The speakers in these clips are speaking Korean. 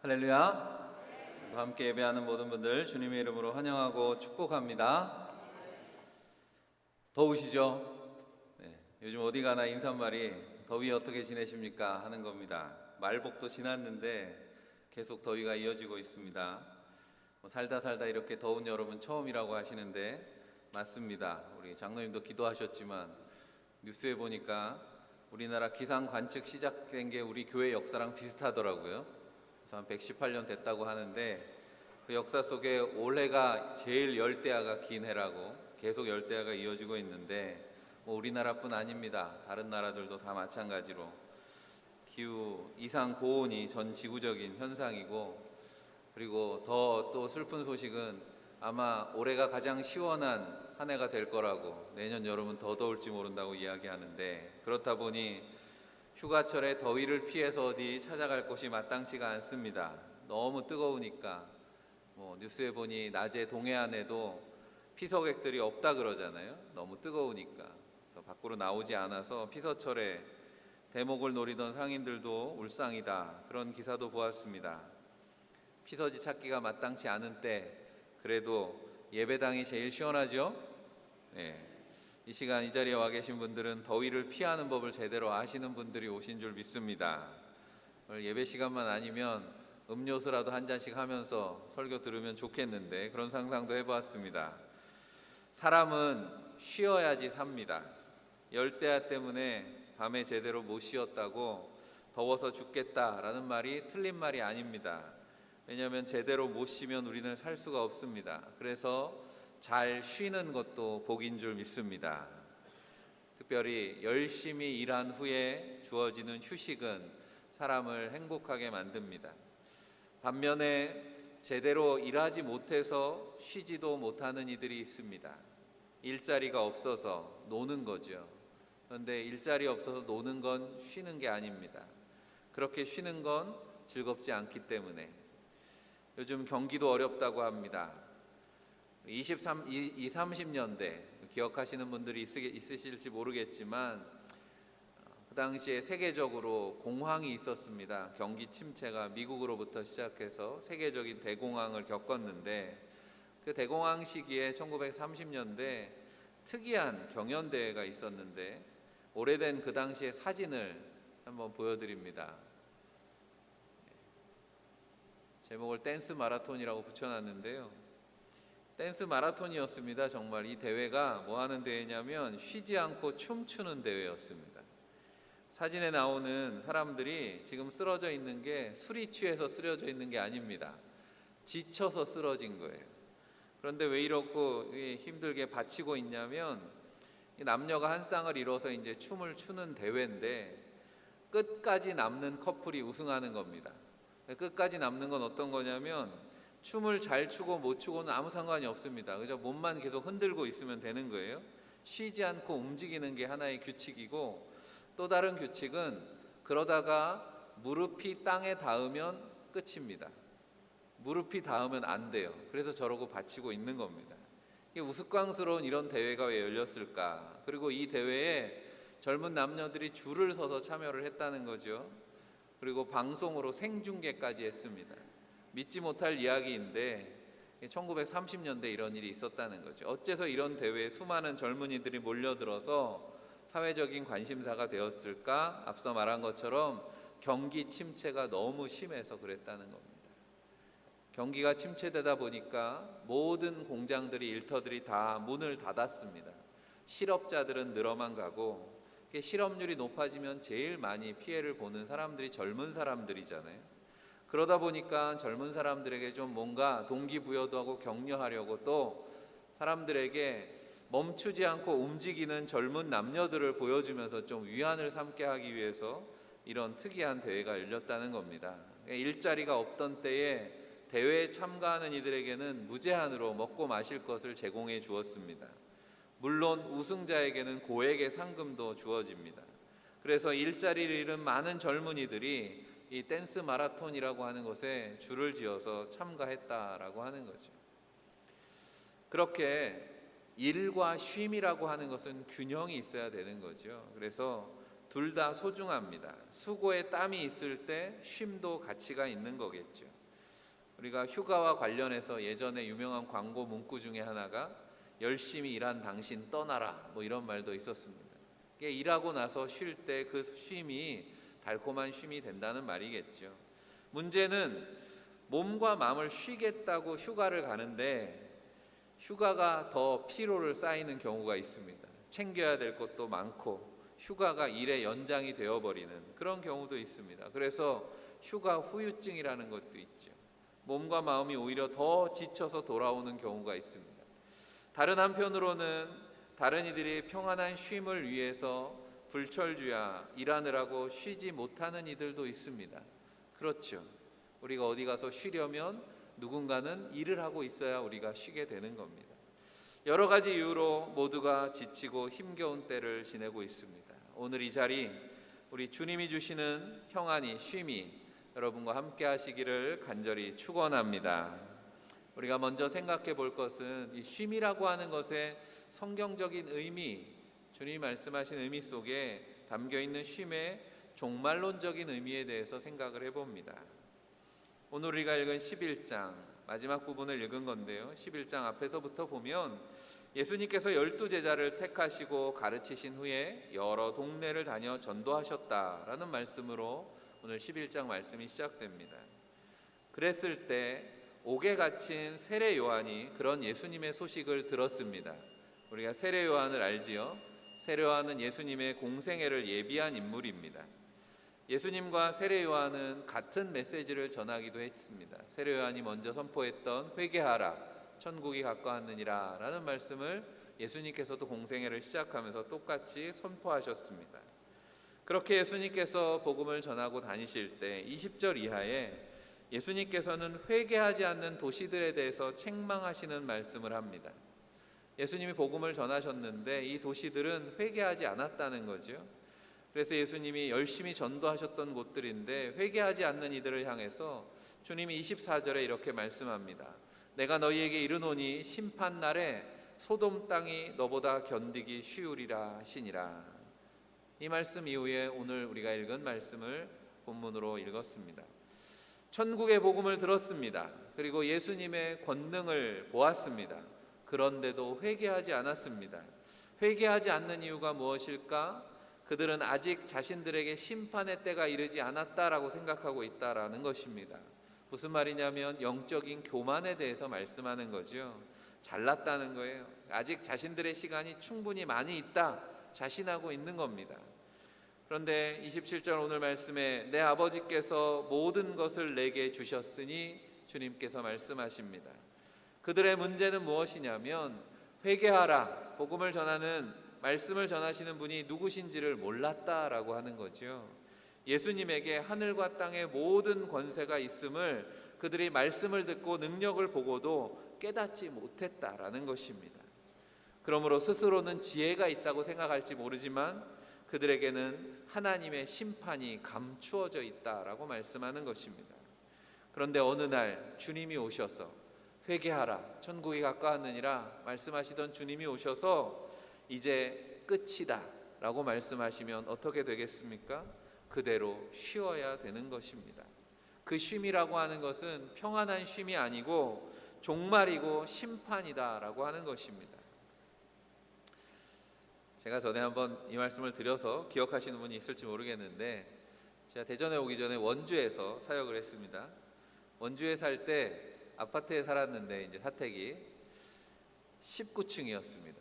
할렐루야. 함께 예배하는 모든 분들 주님의 이름으로 환영하고 축복합니다. 더우시죠? 네, 요즘 어디 가나 인사말이 더위 어떻게 지내십니까 하는 겁니다. 말복도 지났는데 계속 더위가 이어지고 있습니다. 살다 이렇게 더운 여름은 처음이라고 하시는데 맞습니다. 우리 장로님도 기도하셨지만 뉴스에 보니까 우리나라 기상 관측 시작된 게 우리 교회 역사랑 비슷하더라고요. 그래서 한 118년 됐다고 하는데 그 역사 속에 올해가 제일 열대야가 긴 해라고 계속 열대야가 이어지고 있는데 우리나라뿐 아닙니다. 다른 나라들도 다 마찬가지로 기후 이상 고온이 전 지구적인 현상이고, 그리고 더 또 슬픈 소식은 아마 올해가 가장 시원한 한 해가 될 거라고, 내년 여름은 더 더울지 모른다고 이야기하는데, 그렇다 보니 휴가철에 더위를 피해서 어디 찾아갈 곳이 마땅치가 않습니다. 너무 뜨거우니까. 뉴스에 보니 낮에 동해안에도 피서객들이 없다 그러잖아요. 너무 뜨거우니까. 그래서 밖으로 나오지 않아서 피서철에 대목을 노리던 상인들도 울상이다, 그런 기사도 보았습니다. 피서지 찾기가 마땅치 않은 때 그래도 예배당이 제일 시원하죠? 네. 이 시간 이 자리에 와 계신 분들은 더위를 피하는 법을 제대로 아시는 분들이 오신 줄 믿습니다. 오늘 예배 시간만 아니면 음료수라도 한 잔씩 하면서 설교 들으면 좋겠는데 그런 상상도 해보았습니다. 사람은 쉬어야지 삽니다. 열대야 때문에 밤에 제대로 못 쉬었다고 더워서 죽겠다라는 말이 틀린 말이 아닙니다. 왜냐하면 제대로 못 쉬면 우리는 살 수가 없습니다. 그래서 잘 쉬는 것도 복인 줄 믿습니다. 특별히 열심히 일한 후에 주어지는 휴식은 사람을 행복하게 만듭니다. 반면에 제대로 일하지 못해서 쉬지도 못하는 이들이 있습니다. 일자리가 없어서 노는 거죠. 그런데 일자리 없어서 노는 건 쉬는 게 아닙니다. 그렇게 쉬는 건 즐겁지 않기 때문에. 요즘 경기도 어렵다고 합니다. 30년대 기억하시는 분들이 있으실지 모르겠지만 그 당시에 세계적으로 공황이 있었습니다. 경기 침체가 미국으로부터 시작해서 세계적인 대공황을 겪었는데, 그 대공황 시기에 1930년대 특이한 경연대회가 있었는데, 오래된 그 당시의 사진을 한번 보여드립니다. 제목을 댄스 마라톤이라고 붙여놨는데요, 댄스 마라톤이었습니다. 정말 이 대회가 뭐 하는 대회냐면 쉬지 않고 춤추는 대회였습니다. 사진에 나오는 사람들이 지금 쓰러져 있는 게 술이 취해서 쓰러져 있는 게 아닙니다. 지쳐서 쓰러진 거예요. 그런데 왜 이렇고 힘들게 바치고 있냐면, 남녀가 한 쌍을 이뤄서 이제 춤을 추는 대회인데 끝까지 남는 커플이 우승하는 겁니다. 끝까지 남는 건 어떤 거냐면, 춤을 잘 추고 못 추고는 아무 상관이 없습니다. 그저 몸만 계속 흔들고 있으면 되는 거예요. 쉬지 않고 움직이는 게 하나의 규칙이고, 또 다른 규칙은 그러다가 무릎이 땅에 닿으면 끝입니다. 무릎이 닿으면 안 돼요. 그래서 저러고 받치고 있는 겁니다. 이게 우스꽝스러운 이런 대회가 왜 열렸을까? 그리고 이 대회에 젊은 남녀들이 줄을 서서 참여를 했다는 거죠. 그리고 방송으로 생중계까지 했습니다. 믿지 못할 이야기인데 1930년대 이런 일이 있었다는 거죠. 어째서 이런 대회에 수많은 젊은이들이 몰려들어서 사회적인 관심사가 되었을까? 앞서 말한 것처럼 경기 침체가 너무 심해서 그랬다는 겁니다. 경기가 침체되다 보니까 모든 공장들이, 일터들이 다 문을 닫았습니다. 실업자들은 늘어만 가고, 실업률이 높아지면 제일 많이 피해를 보는 사람들이 젊은 사람들이잖아요. 그러다 보니까 젊은 사람들에게 좀 뭔가 동기부여도 하고 격려하려고, 또 사람들에게 멈추지 않고 움직이는 젊은 남녀들을 보여주면서 좀 위안을 삼게 하기 위해서 이런 특이한 대회가 열렸다는 겁니다. 일자리가 없던 때에 대회에 참가하는 이들에게는 무제한으로 먹고 마실 것을 제공해 주었습니다. 물론 우승자에게는 고액의 상금도 주어집니다. 그래서 일자리를 잃은 많은 젊은이들이 이 댄스 마라톤이라고 하는 것에 줄을 지어서 참가했다라고 하는 거죠. 그렇게 일과 쉼이라고 하는 것은 균형이 있어야 되는 거죠. 그래서 둘 다 소중합니다. 수고에 땀이 있을 때 쉼도 가치가 있는 거겠죠. 우리가 휴가와 관련해서 예전에 유명한 광고 문구 중에 하나가 열심히 일한 당신 떠나라, 뭐 이런 말도 있었습니다. 이게 일하고 나서 쉴 때 그 쉼이 달콤한 쉼이 된다는 말이겠죠. 문제는 몸과 마음을 쉬겠다고 휴가를 가는데 휴가가 더 피로를 쌓이는 경우가 있습니다. 챙겨야 될 것도 많고 휴가가 일의 연장이 되어버리는 그런 경우도 있습니다. 그래서 휴가 후유증이라는 것도 있죠. 몸과 마음이 오히려 더 지쳐서 돌아오는 경우가 있습니다. 다른 한편으로는 다른 이들이 평안한 쉼을 위해서 불철주야 일하느라고 쉬지 못하는 이들도 있습니다. 그렇죠. 우리가 어디 가서 쉬려면 누군가는 일을 하고 있어야 우리가 쉬게 되는 겁니다. 여러 가지 이유로 모두가 지치고 힘겨운 때를 지내고 있습니다. 오늘 이 자리 우리 주님이 주시는 평안이 쉼이 여러분과 함께 하시기를 간절히 축원합니다. 우리가 먼저 생각해 볼 것은 이 쉼이라고 하는 것의 성경적인 의미, 주님이 말씀하신 의미 속에 담겨 있는 쉼의 종말론적인 의미에 대해서 생각을 해봅니다. 오늘 우리가 읽은 11장 마지막 부분을 읽은 건데요. 11장 앞에서부터 보면 예수님께서 12제자를 택하시고 가르치신 후에 여러 동네를 다녀 전도하셨다라는 말씀으로 오늘 11장 말씀이 시작됩니다. 그랬을 때 옥에 갇힌 세례 요한이 그런 예수님의 소식을 들었습니다. 우리가 세례 요한을 알지요? 세례 요한은 예수님의 공생애를 예비한 인물입니다. 예수님과 세례 요한은 같은 메시지를 전하기도 했습니다. 세례 요한이 먼저 선포했던 회개하라 천국이 가까웠느니라 라는 말씀을 예수님께서도 공생애를 시작하면서 똑같이 선포하셨습니다. 그렇게 예수님께서 복음을 전하고 다니실 때 20절 이하에 예수님께서는 회개하지 않는 도시들에 대해서 책망하시는 말씀을 합니다. 예수님이 복음을 전하셨는데 이 도시들은 회개하지 않았다는 거죠. 그래서 예수님이 열심히 전도하셨던 곳들인데 회개하지 않는 이들을 향해서 주님이 24절에 이렇게 말씀합니다. 내가 너희에게 이르노니 심판날에 소돔 땅이 너보다 견디기 쉬우리라 하시니라. 이 말씀 이후에 오늘 우리가 읽은 말씀을 본문으로 읽었습니다. 천국의 복음을 들었습니다. 그리고 예수님의 권능을 보았습니다. 그런데도 회개하지 않았습니다. 회개하지 않는 이유가 무엇일까? 그들은 아직 자신들에게 심판의 때가 이르지 않았다라고 생각하고 있다라는 것입니다. 무슨 말이냐면 영적인 교만에 대해서 말씀하는 거죠. 잘났다는 거예요. 아직 자신들의 시간이 충분히 많이 있다 자신하고 있는 겁니다. 그런데 27절 오늘 말씀에 내 아버지께서 모든 것을 내게 주셨으니 주님께서 말씀하십니다. 그들의 문제는 무엇이냐면 회개하라 복음을 전하는 말씀을 전하시는 분이 누구신지를 몰랐다라고 하는 거죠. 예수님에게 하늘과 땅의 모든 권세가 있음을 그들이 말씀을 듣고 능력을 보고도 깨닫지 못했다라는 것입니다. 그러므로 스스로는 지혜가 있다고 생각할지 모르지만 그들에게는 하나님의 심판이 감추어져 있다라고 말씀하는 것입니다. 그런데 어느 날 주님이 오셔서 회개하라 천국이 가까웠느니라 말씀하시던 주님이 오셔서 이제 끝이다 라고 말씀하시면 어떻게 되겠습니까? 그대로 쉬어야 되는 것입니다. 그 쉼이라고 하는 것은 평안한 쉼이 아니고 종말이고 심판이다 라고 하는 것입니다. 제가 전에 한번 이 말씀을 드려서 기억하시는 분이 있을지 모르겠는데 제가 대전에 오기 전에 원주에서 사역을 했습니다. 원주에 살 때 아파트에 살았는데 이제 사택이 19층이었습니다.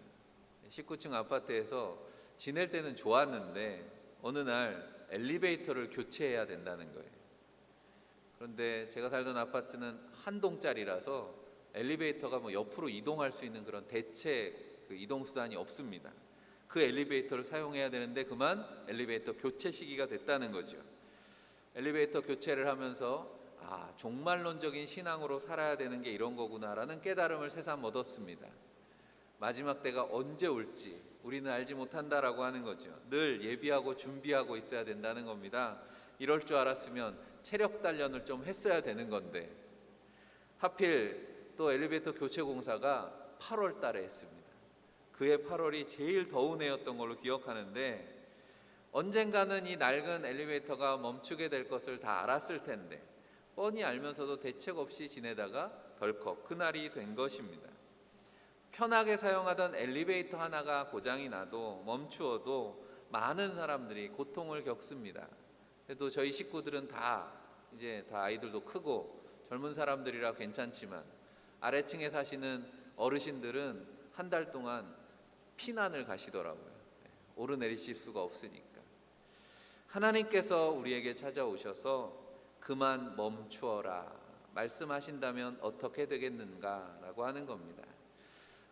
19층 아파트에서 지낼 때는 좋았는데 어느 날 엘리베이터를 교체해야 된다는 거예요. 그런데 제가 살던 아파트는 한 동짜리라서 엘리베이터가 뭐 옆으로 이동할 수 있는 그런 대체 이동 수단이 없습니다. 그 엘리베이터를 사용해야 되는데 그만 엘리베이터 교체 시기가 됐다는 거죠. 엘리베이터 교체를 하면서 종말론적인 신앙으로 살아야 되는 게 이런 거구나라는 깨달음을 새삼 얻었습니다. 마지막 때가 언제 올지 우리는 알지 못한다라고 하는 거죠. 늘 예비하고 준비하고 있어야 된다는 겁니다. 이럴 줄 알았으면 체력 단련을 좀 했어야 되는 건데 하필 또 엘리베이터 교체 공사가 8월 달에 했습니다. 그해 8월이 제일 더운 해였던 걸로 기억하는데 언젠가는 이 낡은 엘리베이터가 멈추게 될 것을 다 알았을 텐데 뻔히 알면서도 대책 없이 지내다가 덜컥 그날이 된 것입니다. 편하게 사용하던 엘리베이터 하나가 고장이 나도 멈추어도 많은 사람들이 고통을 겪습니다. 그래도 저희 식구들은 이제 다 아이들도 크고 젊은 사람들이라 괜찮지만 아래층에 사시는 어르신들은 한 달 동안 피난을 가시더라고요. 오르내리실 수가 없으니까. 하나님께서 우리에게 찾아오셔서 그만 멈추어라 말씀하신다면 어떻게 되겠는가라고 하는 겁니다.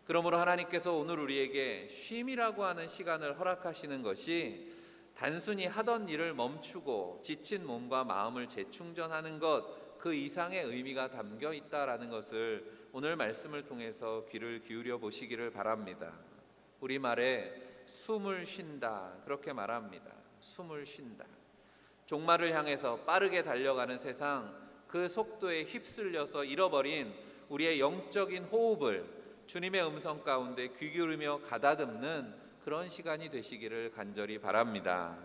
그러므로 하나님께서 오늘 우리에게 쉼이라고 하는 시간을 허락하시는 것이 단순히 하던 일을 멈추고 지친 몸과 마음을 재충전하는 것 그 이상의 의미가 담겨 있다라는 것을 오늘 말씀을 통해서 귀를 기울여 보시기를 바랍니다. 우리말에 숨을 쉰다 그렇게 말합니다. 숨을 쉰다. 종말을 향해서 빠르게 달려가는 세상 그 속도에 휩쓸려서 잃어버린 우리의 영적인 호흡을 주님의 음성 가운데 귀 기울이며 가다듬는 그런 시간이 되시기를 간절히 바랍니다.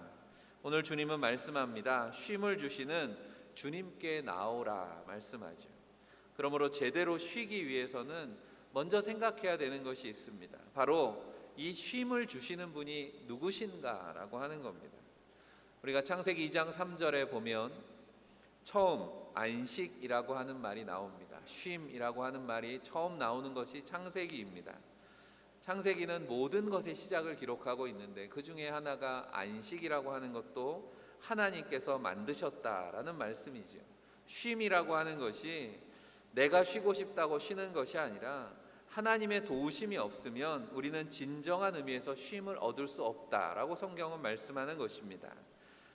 오늘 주님은 말씀합니다. 쉼을 주시는 주님께 나오라 말씀하죠. 그러므로 제대로 쉬기 위해서는 먼저 생각해야 되는 것이 있습니다. 바로 이 쉼을 주시는 분이 누구신가라고 하는 겁니다. 우리가 창세기 2장 3절에 보면 처음 안식이라고 하는 말이 나옵니다. 쉼이라고 하는 말이 처음 나오는 것이 창세기입니다. 창세기는 모든 것의 시작을 기록하고 있는데 그 중에 하나가 안식이라고 하는 것도 하나님께서 만드셨다라는 말씀이죠. 쉼이라고 하는 것이 내가 쉬고 싶다고 쉬는 것이 아니라 하나님의 도우심이 없으면 우리는 진정한 의미에서 쉼을 얻을 수 없다라고 성경은 말씀하는 것입니다.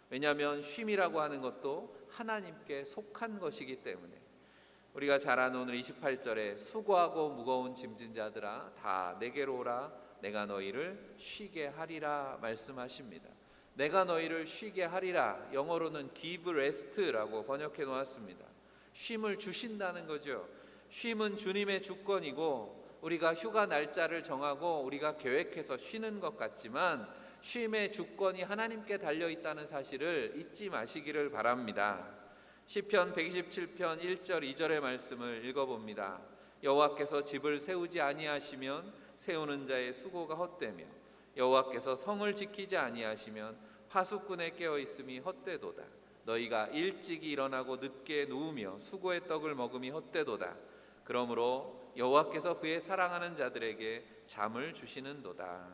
왜냐하면 쉼이라고 하는 것도 하나님께 속한 것이기 때문에 우리가 잘 아는 오늘 28절에 수고하고 무거운 짐진 자들아 다 내게로 오라 내가 너희를 쉬게 하리라 말씀하십니다. 내가 너희를 쉬게 하리라 영어로는 give rest라고 번역해 놓았습니다. 쉼을 주신다는 거죠. 쉼은 주님의 주권이고 우리가 휴가 날짜를 정하고 우리가 계획해서 쉬는 것 같지만 쉼의 주권이 하나님께 달려있다는 사실을 잊지 마시기를 바랍니다. 시편 127편 1절 2절의 말씀을 읽어봅니다. 여호와께서 집을 세우지 아니하시면 세우는 자의 수고가 헛되며 여호와께서 성을 지키지 아니하시면 파수꾼의 깨어있음이 헛되도다. 너희가 일찍이 일어나고 늦게 누우며 수고의 떡을 먹음이 헛되도다. 그러므로 여호와께서 그의 사랑하는 자들에게 잠을 주시는도다.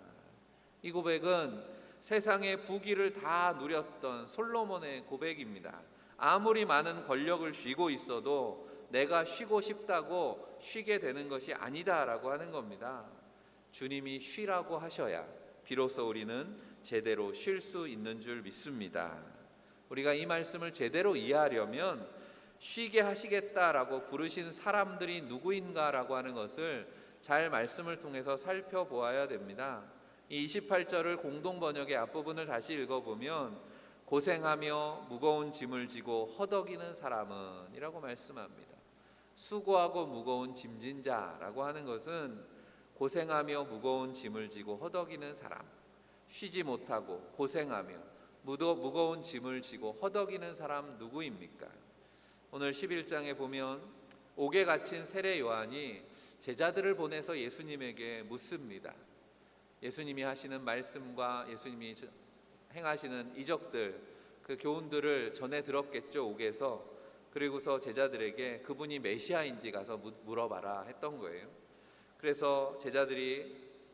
이 고백은 세상의 부귀를 다 누렸던 솔로몬의 고백입니다. 아무리 많은 권력을 쥐고 있어도 내가 쉬고 싶다고 쉬게 되는 것이 아니다라고 하는 겁니다. 주님이 쉬라고 하셔야 비로소 우리는 제대로 쉴 수 있는 줄 믿습니다. 우리가 이 말씀을 제대로 이해하려면 쉬게 하시겠다라고 부르신 사람들이 누구인가라고 하는 것을 잘 말씀을 통해서 살펴보아야 됩니다. 이 28절을 공동 번역의 앞부분을 다시 읽어보면 고생하며 무거운 짐을 지고 허덕이는 사람은 이라고 말씀합니다. 수고하고 무거운 짐진 자라고 하는 것은 고생하며 무거운 짐을 지고 허덕이는 사람, 쉬지 못하고 고생하며 무거운 짐을 지고 허덕이는 사람 누구입니까? 오늘 11장에 보면 옥에 갇힌 세례 요한이 제자들을 보내서 예수님에게 묻습니다. 예수님이 하시는 말씀과 예수님이 행하시는 이적들, 그 교훈들을 전해 들었겠죠, 옥에서. 그리고서 제자들에게 그분이 메시아인지 가서 물어봐라 했던 거예요. 그래서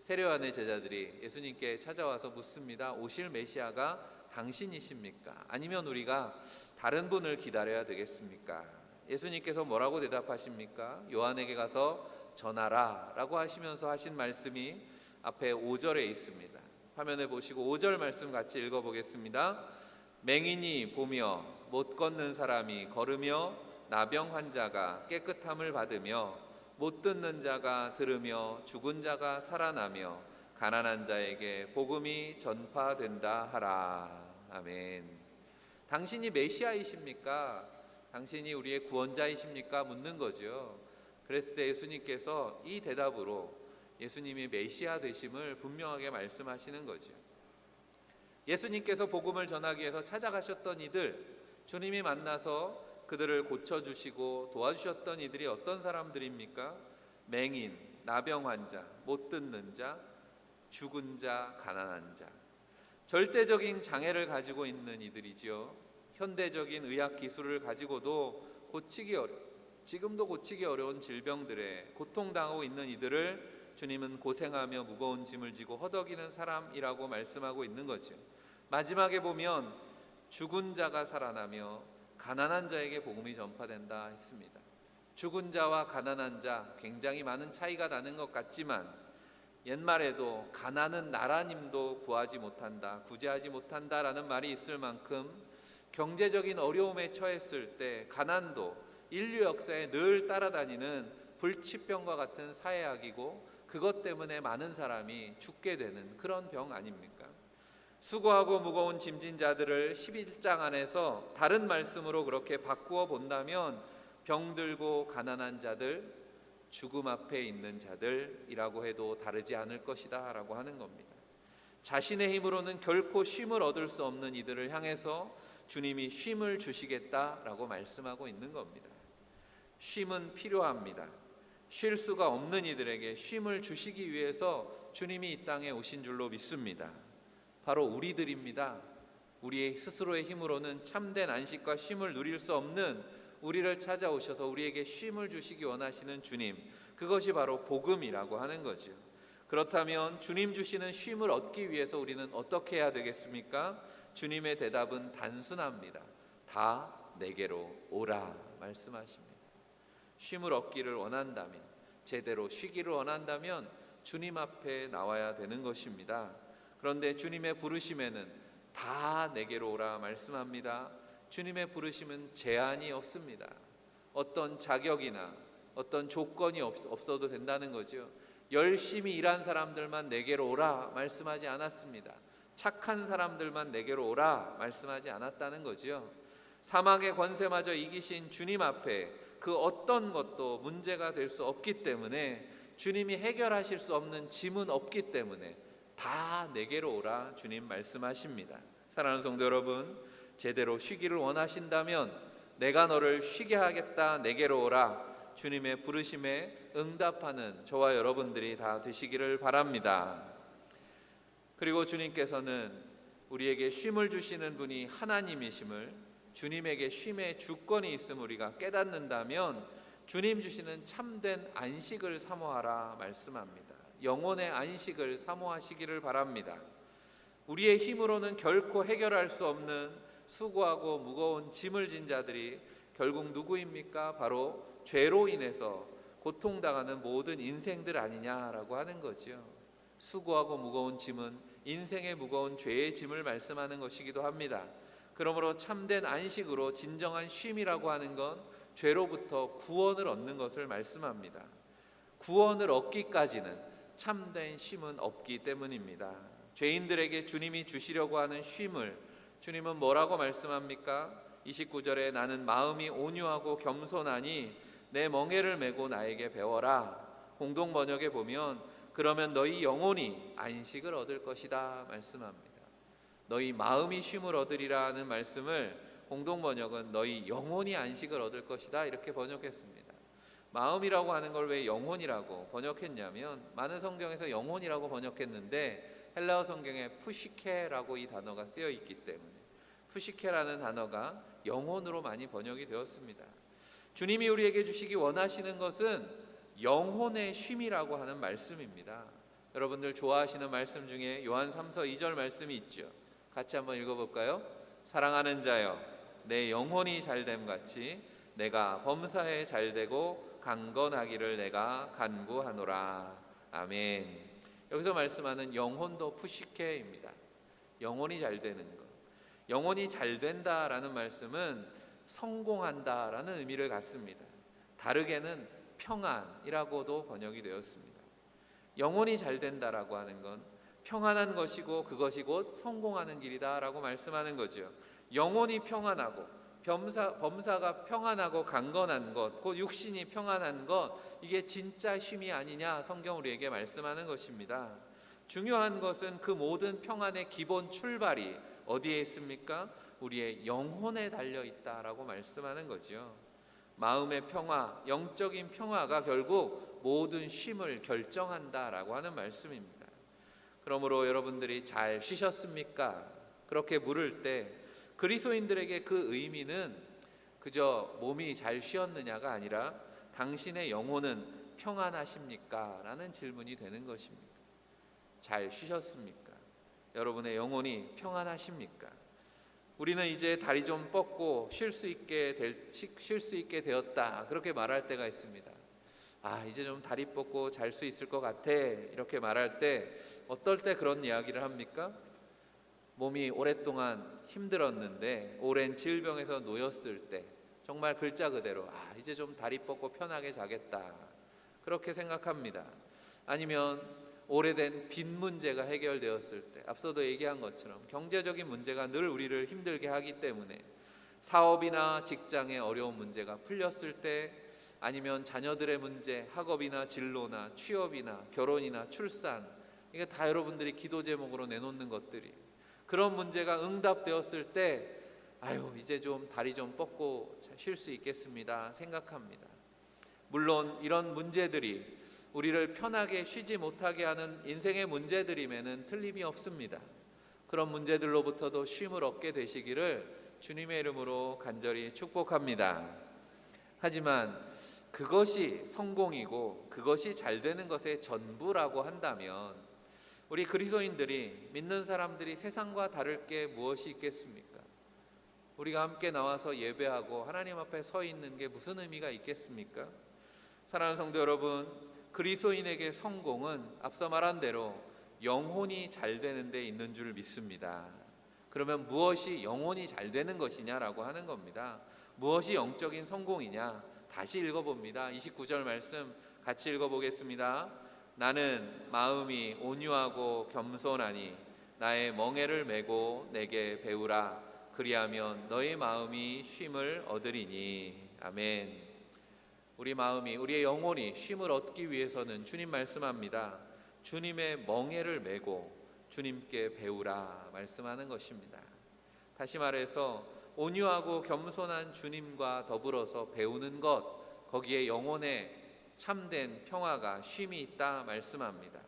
세례 요한의 제자들이 예수님께 찾아와서 묻습니다. 오실 메시아가 당신이십니까? 아니면 우리가 다른 분을 기다려야 되겠습니까? 예수님께서 뭐라고 대답하십니까? 요한에게 가서 전하라 라고 하시면서 하신 말씀이 앞에 5절에 있습니다. 화면에 보시고 5절 말씀 같이 읽어보겠습니다. 맹인이 보며 못 걷는 사람이 걸으며 나병 환자가 깨끗함을 받으며 못 듣는 자가 들으며 죽은 자가 살아나며 가난한 자에게 복음이 전파된다 하라. 아멘. 당신이 메시아이십니까? 당신이 우리의 구원자이십니까? 묻는 거죠. 그랬을 때 예수님께서 이 대답으로 예수님이 메시아 되심을 분명하게 말씀하시는 거죠. 예수님께서 복음을 전하기 위해서 찾아가셨던 이들, 주님이 만나서 그들을 고쳐주시고 도와주셨던 이들이 어떤 사람들입니까? 맹인, 나병 환자, 못 듣는 자, 죽은 자, 가난한 자, 절대적인 장애를 가지고 있는 이들이지요. 현대적인 의학 기술을 가지고도 지금도 고치기 어려운 질병들에 고통당하고 있는 이들을 주님은 고생하며 무거운 짐을 지고 허덕이는 사람이라고 말씀하고 있는 거죠. 마지막에 보면 죽은 자가 살아나며 가난한 자에게 복음이 전파된다 했습니다. 죽은 자와 가난한 자 굉장히 많은 차이가 나는 것 같지만 옛말에도 가난은 나라님도 구제하지 못한다라는 말이 있을 만큼 경제적인 어려움에 처했을 때 가난도 인류 역사에 늘 따라다니는 불치병과 같은 사회학이고 그것 때문에 많은 사람이 죽게 되는 그런 병 아닙니까? 수고하고 무거운 짐진 자들을 11장 안에서 다른 말씀으로 그렇게 바꾸어 본다면 병들고 가난한 자들, 죽음 앞에 있는 자들이라고 해도 다르지 않을 것이다 라고 하는 겁니다. 자신의 힘으로는 결코 쉼을 얻을 수 없는 이들을 향해서 주님이 쉼을 주시겠다라고 말씀하고 있는 겁니다. 쉼은 필요합니다. 쉴 수가 없는 이들에게 쉼을 주시기 위해서 주님이 이 땅에 오신 줄로 믿습니다. 바로 우리들입니다. 우리의 스스로의 힘으로는 참된 안식과 쉼을 누릴 수 없는 우리를 찾아오셔서 우리에게 쉼을 주시기 원하시는 주님, 그것이 바로 복음이라고 하는 거죠. 그렇다면 주님 주시는 쉼을 얻기 위해서 우리는 어떻게 해야 되겠습니까? 주님의 대답은 단순합니다. 다 내게로 오라 말씀하십니다. 쉼을 얻기를 원한다면, 제대로 쉬기를 원한다면 주님 앞에 나와야 되는 것입니다. 그런데 주님의 부르심에는 다 내게로 오라 말씀합니다. 주님의 부르심은 제한이 없습니다. 어떤 자격이나 어떤 조건이 없어도 된다는 거죠. 열심히 일한 사람들만 내게로 오라 말씀하지 않았습니다. 착한 사람들만 내게로 오라 말씀하지 않았다는 거죠. 사망의 권세마저 이기신 주님 앞에 그 어떤 것도 문제가 될 수 없기 때문에, 주님이 해결하실 수 없는 짐은 없기 때문에 다 내게로 오라 주님 말씀하십니다. 사랑하는 성도 여러분, 제대로 쉬기를 원하신다면 내가 너를 쉬게 하겠다, 내게로 오라, 주님의 부르심에 응답하는 저와 여러분들이 다 되시기를 바랍니다. 그리고 주님께서는 우리에게 쉼을 주시는 분이 하나님이심을, 주님에게 쉼의 주권이 있음을 우리가 깨닫는다면 주님 주시는 참된 안식을 사모하라 말씀합니다. 영혼의 안식을 사모하시기를 바랍니다. 우리의 힘으로는 결코 해결할 수 없는 수고하고 무거운 짐을 진 자들이 결국 누구입니까? 바로 죄로 인해서 고통당하는 모든 인생들 아니냐라고 하는 거죠. 수고하고 무거운 짐은 인생의 무거운 죄의 짐을 말씀하는 것이기도 합니다. 그러므로 참된 안식으로 진정한 쉼이라고 하는 건 죄로부터 구원을 얻는 것을 말씀합니다. 구원을 얻기까지는 참된 쉼은 없기 때문입니다. 죄인들에게 주님이 주시려고 하는 쉼을 주님은 뭐라고 말씀합니까? 29절에 나는 마음이 온유하고 겸손하니 내 멍에를 메고 나에게 배워라. 공동 번역에 보면 그러면 너희 영혼이 안식을 얻을 것이다 말씀합니다. 너희 마음이 쉼을 얻으리라는 말씀을 공동 번역은 너희 영혼이 안식을 얻을 것이다 이렇게 번역했습니다. 마음이라고 하는 걸 왜 영혼이라고 번역했냐면, 많은 성경에서 영혼이라고 번역했는데 헬라어 성경에 푸시케라고 이 단어가 쓰여 있기 때문에 푸시케라는 단어가 영혼으로 많이 번역이 되었습니다. 주님이 우리에게 주시기 원하시는 것은 영혼의 쉼이라고 하는 말씀입니다. 여러분들 좋아하시는 말씀 중에 요한 3서 2절 말씀이 있죠. 같이 한번 읽어볼까요? 사랑하는 자여, 내 영혼이 잘됨 같이 내가 범사에 잘되고 강건하기를 내가 간구하노라. 아멘. 여기서 말씀하는 영혼도 푸시케입니다. 영혼이 잘 되는 것. 영혼이 잘 된다라는 말씀은 성공한다라는 의미를 갖습니다. 다르게는 평안이라고도 번역이 되었습니다. 영혼이 잘 된다라고 하는 건 평안한 것이고 그것이 곧 성공하는 길이다라고 말씀하는 거죠. 영혼이 평안하고 범사가 평안하고 강건한 것, 곧 육신이 평안한 것, 이게 진짜 쉼이 아니냐 성경 우리에게 말씀하는 것입니다. 중요한 것은 그 모든 평안의 기본 출발이 어디에 있습니까? 우리의 영혼에 달려 있다라고 말씀하는 거죠. 마음의 평화, 영적인 평화가 결국 모든 쉼을 결정한다라고 하는 말씀입니다. 그러므로 여러분들이 잘 쉬셨습니까? 그렇게 물을 때 그리스도인들에게 그 의미는 그저 몸이 잘 쉬었느냐가 아니라 당신의 영혼은 평안하십니까? 라는 질문이 되는 것입니다. 잘 쉬셨습니까? 여러분의 영혼이 평안하십니까? 우리는 이제 다리 좀 뻗고 쉴 수 있게 되었다, 그렇게 말할 때가 있습니다. 이제 좀 다리 뻗고 잘 수 있을 것 같아, 이렇게 말할 때 어떨 때 그런 이야기를 합니까? 몸이 오랫동안 힘들었는데 오랜 질병에서 놓였을 때 정말 글자 그대로 이제 좀 다리 뻗고 편하게 자겠다, 그렇게 생각합니다. 아니면 오래된 빚 문제가 해결되었을 때, 앞서도 얘기한 것처럼 경제적인 문제가 늘 우리를 힘들게 하기 때문에 사업이나 직장의 어려운 문제가 풀렸을 때, 아니면 자녀들의 문제, 학업이나 진로나 취업이나 결혼이나 출산, 이게 다 여러분들이 기도 제목으로 내놓는 것들이, 그런 문제가 응답되었을 때 이제 좀 다리 좀 뻗고 쉴 수 있겠습니다 생각합니다. 물론 이런 문제들이 우리를 편하게 쉬지 못하게 하는 인생의 문제들임에는 틀림이 없습니다. 그런 문제들로부터도 쉼을 얻게 되시기를 주님의 이름으로 간절히 축복합니다. 하지만 그것이 성공이고 그것이 잘 되는 것의 전부라고 한다면 우리 그리스도인들이, 믿는 사람들이 세상과 다를 게 무엇이 있겠습니까? 우리가 함께 나와서 예배하고 하나님 앞에 서 있는 게 무슨 의미가 있겠습니까? 사랑하는 성도 여러분, 그리스도인에게 성공은 앞서 말한 대로 영혼이 잘 되는 데 있는 줄 믿습니다. 그러면 무엇이 영혼이 잘 되는 것이냐라고 하는 겁니다. 무엇이 영적인 성공이냐? 다시 읽어봅니다. 29절 말씀 같이 읽어보겠습니다. 나는 마음이 온유하고 겸손하니 나의 멍에를 메고 내게 배우라. 그리하면 너의 마음이 쉼을 얻으리니. 아멘. 우리 마음이, 우리의 영혼이 쉼을 얻기 위해서는 주님 말씀합니다. 주님의 멍에를 메고 주님께 배우라 말씀하는 것입니다. 다시 말해서 온유하고 겸손한 주님과 더불어서 배우는 것, 거기에 영혼에 참된 평화가 쉼이 있다 말씀합니다.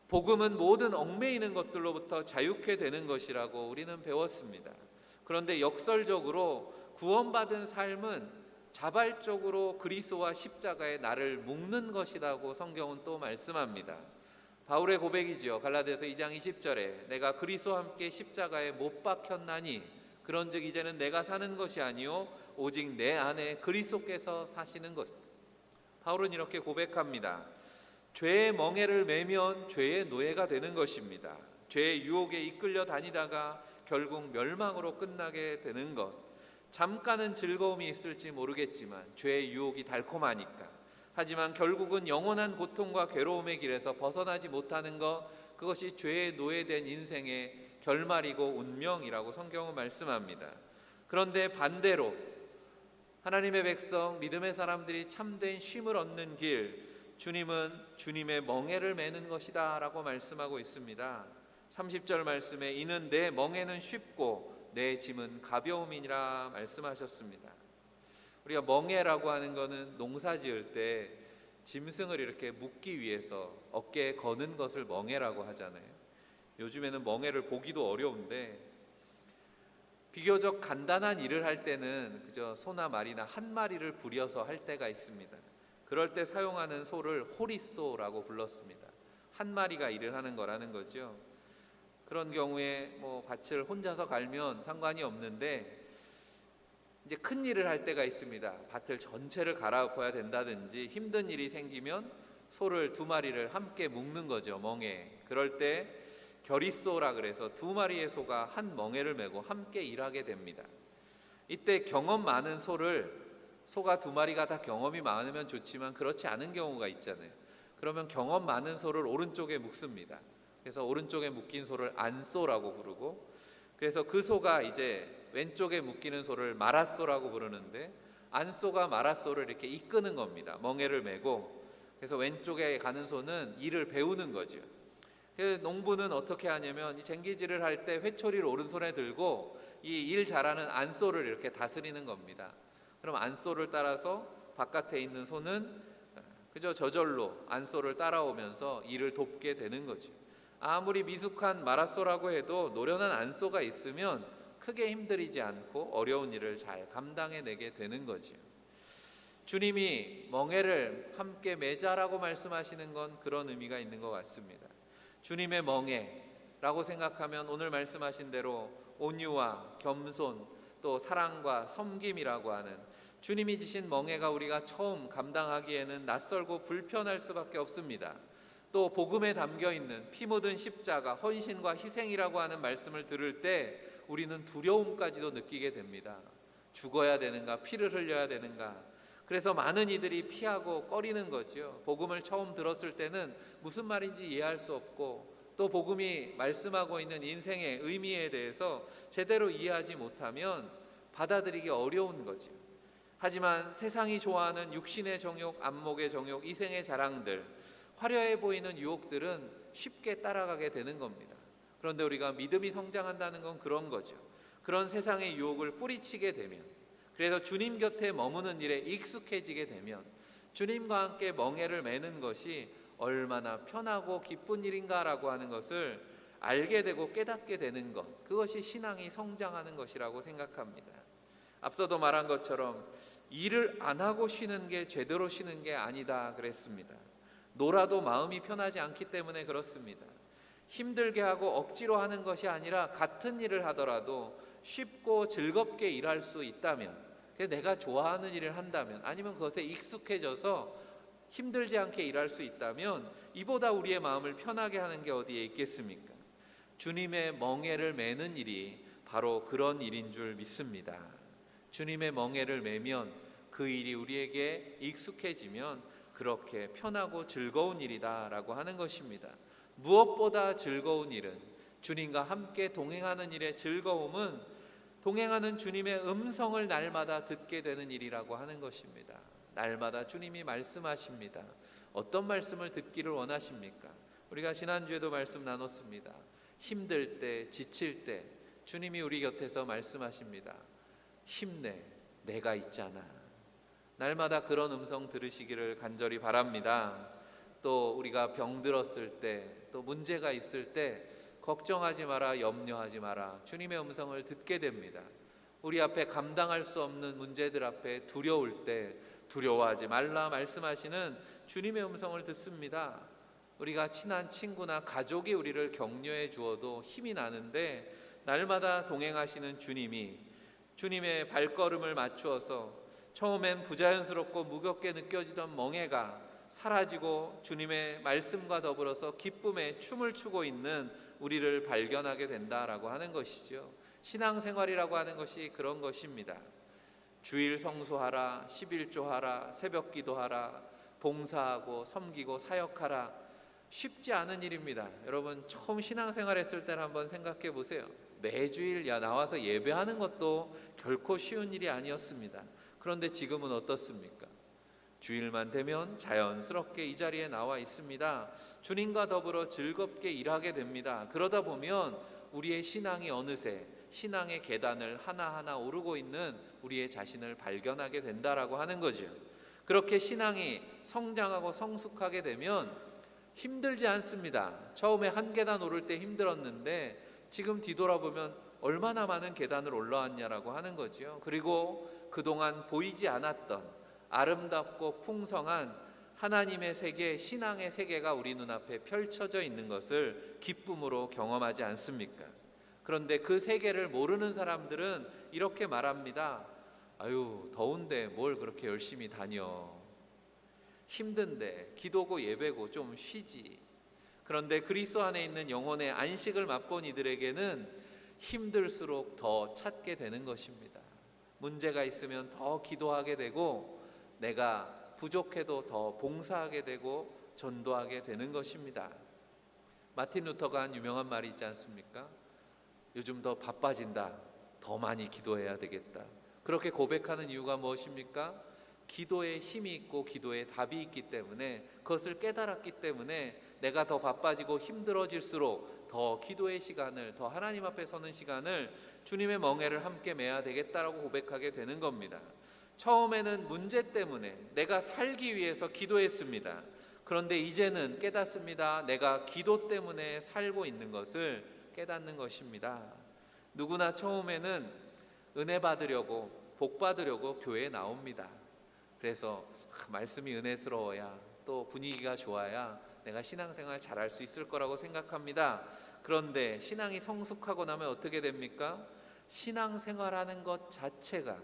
복음은 모든 얽매이는 것들로부터 자유케 되는 것이라고 우리는 배웠습니다. 그런데 역설적으로 구원받은 삶은 자발적으로 그리스도와 십자가에 나를 묶는 것이라고 성경은 또 말씀합니다. 바울의 고백이지요. 갈라디아서 2장 20절에 내가 그리스도와 함께 십자가에 못 박혔나니 그런즉 이제는 내가 사는 것이 아니요 오직 내 안에 그리스도께서 사시는 것. 바울은 이렇게 고백합니다. 죄의 멍에를 매면 죄의 노예가 되는 것입니다. 죄의 유혹에 이끌려 다니다가 결국 멸망으로 끝나게 되는 것. 잠깐은 즐거움이 있을지 모르겠지만 죄의 유혹이 달콤하니까, 하지만 결국은 영원한 고통과 괴로움의 길에서 벗어나지 못하는 것, 그것이 죄의 노예된 인생의 결말이고 운명이라고 성경은 말씀합니다. 그런데 반대로 하나님의 백성, 믿음의 사람들이 참된 쉼을 얻는 길, 주님은 주님의 멍에를 매는 것이다 라고 말씀하고 있습니다. 30절 말씀에 이는 내 멍에는 쉽고 내 짐은 가벼움이니라 말씀하셨습니다. 우리가 멍에라고 하는 것은 농사 지을 때 짐승을 이렇게 묶기 위해서 어깨에 거는 것을 멍에라고 하잖아요. 요즘에는 멍에를 보기도 어려운데 비교적 간단한 일을 할 때는 그저 소나 말이나 한 마리를 부려서 할 때가 있습니다. 그럴 때 사용하는 소를 호리소라고 불렀습니다. 한 마리가 일을 하는 거라는 거죠. 그런 경우에 밭을 혼자서 갈면 상관이 없는데 이제 큰 일을 할 때가 있습니다. 밭을 전체를 갈아엎어야 된다든지 힘든 일이 생기면 소를 두 마리를 함께 묶는 거죠, 멍에. 그럴 때 결의소라 그래서 두 마리의 소가 한 멍에를 메고 함께 일하게 됩니다. 이때 경험 많은 소가 두 마리가 다 경험이 많으면 좋지만 그렇지 않은 경우가 있잖아요. 그러면 경험 많은 소를 오른쪽에 묶습니다. 그래서 오른쪽에 묶인 소를 안소라고 부르고, 그래서 그 소가 이제 왼쪽에 묶이는 소를 마라소라고 부르는데, 안소가 마라소를 이렇게 이끄는 겁니다. 멍에를 메고. 그래서 왼쪽에 가는 소는 일을 배우는 거죠. 그 농부는 어떻게 하냐면 이 쟁기질을 할 때 회초리를 오른손에 들고 이 일 잘하는 안소를 이렇게 다스리는 겁니다. 그럼 안소를 따라서 바깥에 있는 손은 그저 저절로 안소를 따라오면서 일을 돕게 되는 거죠. 아무리 미숙한 마라소라고 해도 노련한 안소가 있으면 크게 힘들이지 않고 어려운 일을 잘 감당해내게 되는 거죠. 주님이 멍에를 함께 매자라고 말씀하시는 건 그런 의미가 있는 것 같습니다. 주님의 멍에라고 생각하면 오늘 말씀하신 대로 온유와 겸손, 또 사랑과 섬김이라고 하는 주님이 지신 멍에가 우리가 처음 감당하기에는 낯설고 불편할 수밖에 없습니다. 또 복음에 담겨 있는 피 묻은 십자가, 헌신과 희생이라고 하는 말씀을 들을 때 우리는 두려움까지도 느끼게 됩니다. 죽어야 되는가, 피를 흘려야 되는가. 그래서 많은 이들이 피하고 꺼리는 거죠. 복음을 처음 들었을 때는 무슨 말인지 이해할 수 없고, 또 복음이 말씀하고 있는 인생의 의미에 대해서 제대로 이해하지 못하면 받아들이기 어려운 거죠. 하지만 세상이 좋아하는 육신의 정욕, 안목의 정욕, 이생의 자랑들, 화려해 보이는 유혹들은 쉽게 따라가게 되는 겁니다. 그런데 우리가 믿음이 성장한다는 건 그런 거죠. 그런 세상의 유혹을 뿌리치게 되면, 그래서 주님 곁에 머무는 일에 익숙해지게 되면 주님과 함께 멍에를 매는 것이 얼마나 편하고 기쁜 일인가라고 하는 것을 알게 되고 깨닫게 되는 것, 그것이 신앙이 성장하는 것이라고 생각합니다. 앞서도 말한 것처럼 일을 안 하고 쉬는 게 제대로 쉬는 게 아니다 그랬습니다. 놀아도 마음이 편하지 않기 때문에 그렇습니다. 힘들게 하고 억지로 하는 것이 아니라 같은 일을 하더라도 쉽고 즐겁게 일할 수 있다면, 내가 좋아하는 일을 한다면, 아니면 그것에 익숙해져서 힘들지 않게 일할 수 있다면 이보다 우리의 마음을 편하게 하는 게 어디에 있겠습니까? 주님의 멍에를 매는 일이 바로 그런 일인 줄 믿습니다. 주님의 멍에를 매면 그 일이 우리에게 익숙해지면 그렇게 편하고 즐거운 일이다라고 하는 것입니다. 무엇보다 즐거운 일은, 주님과 함께 동행하는 일의 즐거움은 동행하는 주님의 음성을 날마다 듣게 되는 일이라고 하는 것입니다. 날마다 주님이 말씀하십니다. 어떤 말씀을 듣기를 원하십니까? 우리가 지난주에도 말씀 나눴습니다. 힘들 때, 지칠 때 주님이 우리 곁에서 말씀하십니다. 힘내, 내가 있잖아. 날마다 그런 음성 들으시기를 간절히 바랍니다. 또 우리가 병들었을 때, 또 문제가 있을 때 걱정하지 마라, 염려하지 마라, 주님의 음성을 듣게 됩니다. 우리 앞에 감당할 수 없는 문제들 앞에 두려울 때 두려워하지 말라 말씀하시는 주님의 음성을 듣습니다. 우리가 친한 친구나 가족이 우리를 격려해 주어도 힘이 나는데, 날마다 동행하시는 주님이 주님의 발걸음을 맞추어서 처음엔 부자연스럽고 무겁게 느껴지던 멍에가 사라지고 주님의 말씀과 더불어서 기쁨의 춤을 추고 있는 우리를 발견하게 된다라고 하는 것이죠. 신앙생활이라고 하는 것이 그런 것입니다. 주일 성수하라, 11조하라, 새벽기도하라, 봉사하고 섬기고 사역하라. 쉽지 않은 일입니다. 여러분 처음 신앙생활 했을 때를 한번 생각해 보세요. 매주일 나와서 예배하는 것도 결코 쉬운 일이 아니었습니다. 그런데 지금은 어떻습니까? 주일만 되면 자연스럽게 이 자리에 나와 있습니다. 주님과 더불어 즐겁게 일하게 됩니다. 그러다 보면 우리의 신앙이 어느새 신앙의 계단을 하나하나 오르고 있는 우리의 자신을 발견하게 된다라고 하는 거죠. 그렇게 신앙이 성장하고 성숙하게 되면 힘들지 않습니다. 처음에 한 계단 오를 때 힘들었는데 지금 뒤돌아보면 얼마나 많은 계단을 올라왔냐라고 하는 거죠. 그리고 그동안 보이지 않았던 아름답고 풍성한 하나님의 세계, 신앙의 세계가 우리 눈앞에 펼쳐져 있는 것을 기쁨으로 경험하지 않습니까? 그런데 그 세계를 모르는 사람들은 이렇게 말합니다. 아유, 더운데 뭘 그렇게 열심히 다녀. 힘든데 기도고 예배고 좀 쉬지. 그런데 그리스도 안에 있는 영혼의 안식을 맛본 이들에게는 힘들수록 더 찾게 되는 것입니다. 문제가 있으면 더 기도하게 되고, 내가 부족해도 더 봉사하게 되고 전도하게 되는 것입니다. 마틴 루터가 한 유명한 말이 있지 않습니까? 요즘 더 바빠진다. 더 많이 기도해야 되겠다. 그렇게 고백하는 이유가 무엇입니까? 기도에 힘이 있고 기도에 답이 있기 때문에, 그것을 깨달았기 때문에 내가 더 바빠지고 힘들어질수록 더 기도의 시간을, 더 하나님 앞에 서는 시간을, 주님의 멍에를 함께 매야 되겠다라고 고백하게 되는 겁니다. 처음에는 문제 때문에 내가 살기 위해서 기도했습니다. 그런데 이제는 깨닫습니다. 내가 기도 때문에 살고 있는 것을 깨닫는 것입니다. 누구나 처음에는 은혜 받으려고, 복 받으려고 교회에 나옵니다. 그래서 말씀이 은혜스러워야, 또 분위기가 좋아야 내가 신앙생활 잘할 수 있을 거라고 생각합니다. 그런데 신앙이 성숙하고 나면 어떻게 됩니까? 신앙생활하는 것 자체가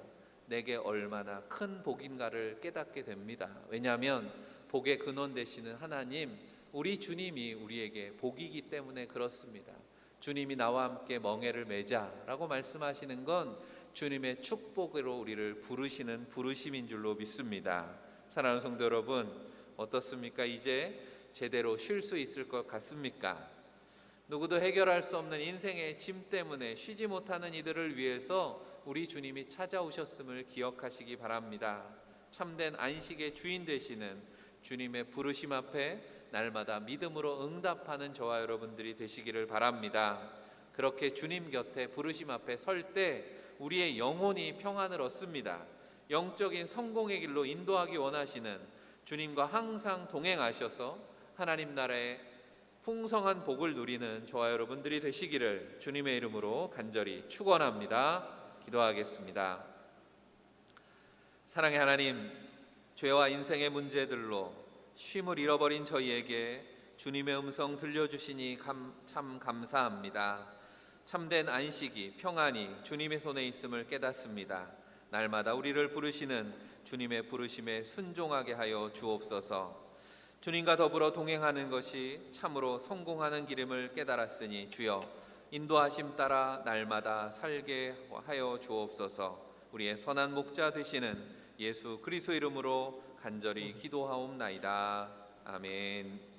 내게 얼마나 큰 복인가를 깨닫게 됩니다. 왜냐하면 복의 근원 되시는 하나님, 우리 주님이 우리에게 복이기 때문에 그렇습니다. 주님이 나와 함께 멍에를 매자라고 말씀하시는 건 주님의 축복으로 우리를 부르시는 부르심인 줄로 믿습니다. 사랑하는 성도 여러분, 어떻습니까? 이제 제대로 쉴 수 있을 것 같습니까? 누구도 해결할 수 없는 인생의 짐 때문에 쉬지 못하는 이들을 위해서 우리 주님이 찾아오셨음을 기억하시기 바랍니다. 참된 안식의 주인 되시는 주님의 부르심 앞에 날마다 믿음으로 응답하는 저와 여러분들이 되시기를 바랍니다. 그렇게 주님 곁에 부르심 앞에 설 때 우리의 영혼이 평안을 얻습니다. 영적인 성공의 길로 인도하기 원하시는 주님과 항상 동행하셔서 하나님 나라의 풍성한 복을 누리는 저와 여러분들이 되시기를 주님의 이름으로 간절히 축원합니다. 기도하겠습니다. 사랑의 하나님, 죄와 인생의 문제들로 쉼을 잃어버린 저희에게 주님의 음성 들려주시니 참 감사합니다. 참된 안식이, 평안이 주님의 손에 있음을 깨닫습니다. 날마다 우리를 부르시는 주님의 부르심에 순종하게 하여 주옵소서. 주님과 더불어 동행하는 것이 참으로 성공하는 길임을 깨달았으니 주여, 인도하심 따라 날마다 살게 하여 주옵소서. 우리의 선한 목자 되시는 예수 그리스도 이름으로 간절히 기도하옵나이다. 아멘.